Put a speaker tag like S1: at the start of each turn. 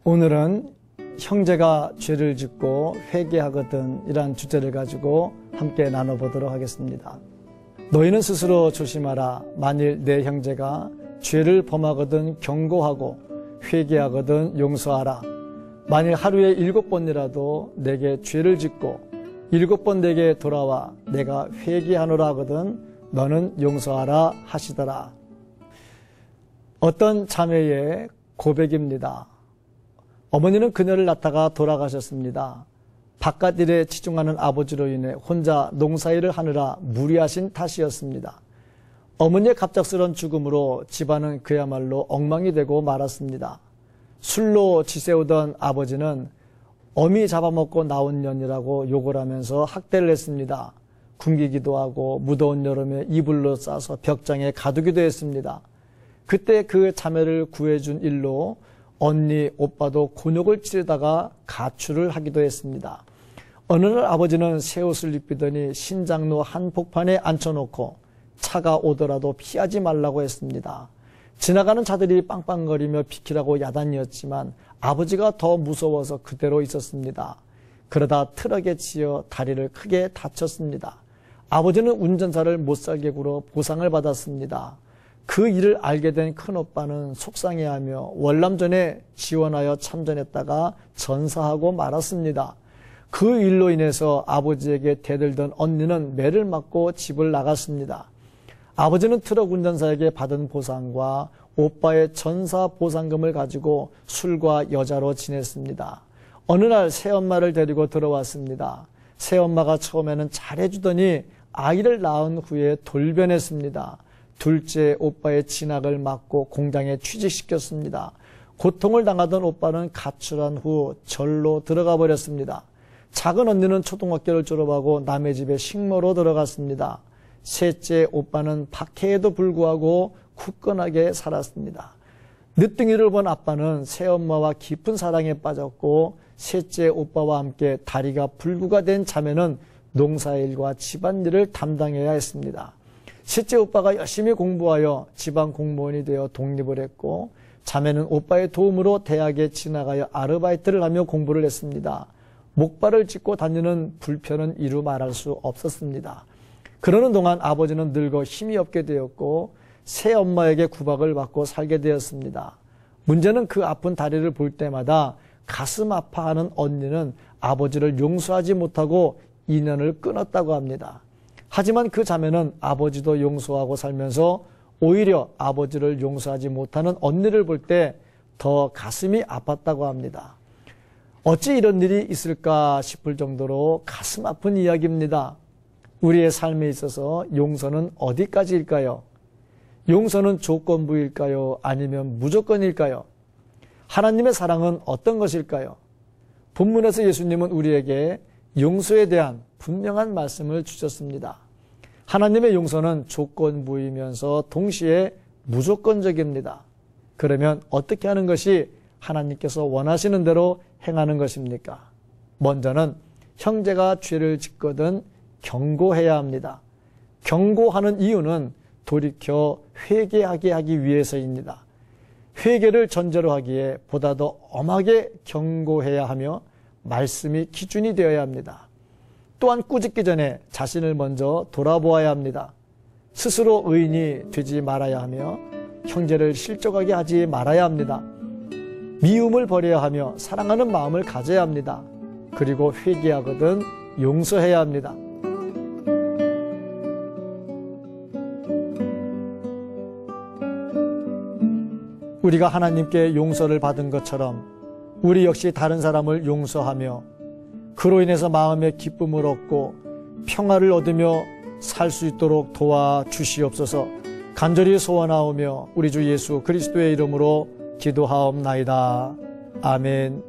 S1: 오늘은 형제가 죄를 짓고 회개하거든 이란 주제를 가지고 함께 나눠보도록 하겠습니다. 너희는 스스로 조심하라. 만일 내 형제가 죄를 범하거든 경고하고 회개하거든 용서하라. 만일 하루에 7번이라도 내게 죄를 짓고 7번 내게 돌아와 내가 회개하노라 하거든 너는 용서하라 하시더라. 어떤 자매의 고백입니다. 어머니는 그녀를 낳다가 돌아가셨습니다. 바깥 일에 치중하는 아버지로 인해 혼자 농사일을 하느라 무리하신 탓이었습니다. 어머니의 갑작스런 죽음으로 집안은 그야말로 엉망이 되고 말았습니다. 술로 지새우던 아버지는 어미 잡아먹고 나온 년이라고 욕을 하면서 학대를 했습니다. 굶기기도 하고 무더운 여름에 이불로 싸서 벽장에 가두기도 했습니다. 그때 그 자매를 구해준 일로 언니, 오빠도 곤욕을 치르다가 가출을 하기도 했습니다. 어느 날 아버지는 새 옷을 입히더니 신장로 한복판에 앉혀놓고 차가 오더라도 피하지 말라고 했습니다. 지나가는 자들이 빵빵거리며 비키라고 야단이었지만 아버지가 더 무서워서 그대로 있었습니다. 그러다 트럭에 치여 다리를 크게 다쳤습니다. 아버지는 운전사를 못살게 굴어 보상을 받았습니다. 그 일을 알게 된 큰오빠는 속상해하며 월남전에 지원하여 참전했다가 전사하고 말았습니다. 그 일로 인해서 아버지에게 대들던 언니는 매를 맞고 집을 나갔습니다. 아버지는 트럭 운전사에게 받은 보상과 오빠의 전사 보상금을 가지고 술과 여자로 지냈습니다. 어느 날 새엄마를 데리고 들어왔습니다. 새엄마가 처음에는 잘해주더니 아이를 낳은 후에 돌변했습니다. 둘째 오빠의 진학을 막고 공장에 취직시켰습니다. 고통을 당하던 오빠는 가출한 후 절로 들어가 버렸습니다. 작은 언니는 초등학교를 졸업하고 남의 집에 식모로 들어갔습니다. 셋째 오빠는 박해에도 불구하고 굳건하게 살았습니다. 늦둥이를 본 아빠는 새엄마와 깊은 사랑에 빠졌고 셋째 오빠와 함께 다리가 불구가 된 자매는 농사일과 집안일을 담당해야 했습니다. 셋째 오빠가 열심히 공부하여 지방 공무원이 되어 독립을 했고 자매는 오빠의 도움으로 대학에 진학하여 아르바이트를 하며 공부를 했습니다. 목발을 짚고 다니는 불편은 이루 말할 수 없었습니다. 그러는 동안 아버지는 늙어 힘이 없게 되었고 새엄마에게 구박을 받고 살게 되었습니다. 문제는 그 아픈 다리를 볼 때마다 가슴 아파하는 언니는 아버지를 용서하지 못하고 인연을 끊었다고 합니다. 하지만 그 자매는 아버지도 용서하고 살면서 오히려 아버지를 용서하지 못하는 언니를 볼 때 더 가슴이 아팠다고 합니다. 어찌 이런 일이 있을까 싶을 정도로 가슴 아픈 이야기입니다. 우리의 삶에 있어서 용서는 어디까지일까요? 용서는 조건부일까요? 아니면 무조건일까요? 하나님의 사랑은 어떤 것일까요? 본문에서 예수님은 우리에게 용서에 대한 분명한 말씀을 주셨습니다. 하나님의 용서는 조건부이면서 동시에 무조건적입니다. 그러면 어떻게 하는 것이 하나님께서 원하시는 대로 행하는 것입니까? 먼저는 형제가 죄를 짓거든 경고해야 합니다. 경고하는 이유는 돌이켜 회개하게 하기 위해서입니다. 회개를 전제로 하기에 보다 더 엄하게 경고해야 하며 말씀이 기준이 되어야 합니다. 또한 꾸짖기 전에 자신을 먼저 돌아보아야 합니다. 스스로 의인이 되지 말아야 하며 형제를 실족하게 하지 말아야 합니다. 미움을 버려야 하며 사랑하는 마음을 가져야 합니다. 그리고 회개하거든 용서해야 합니다. 우리가 하나님께 용서를 받은 것처럼 우리 역시 다른 사람을 용서하며 그로 인해서 마음의 기쁨을 얻고 평화를 얻으며 살 수 있도록 도와주시옵소서. 간절히 소원하오며 우리 주 예수 그리스도의 이름으로 기도하옵나이다. 아멘.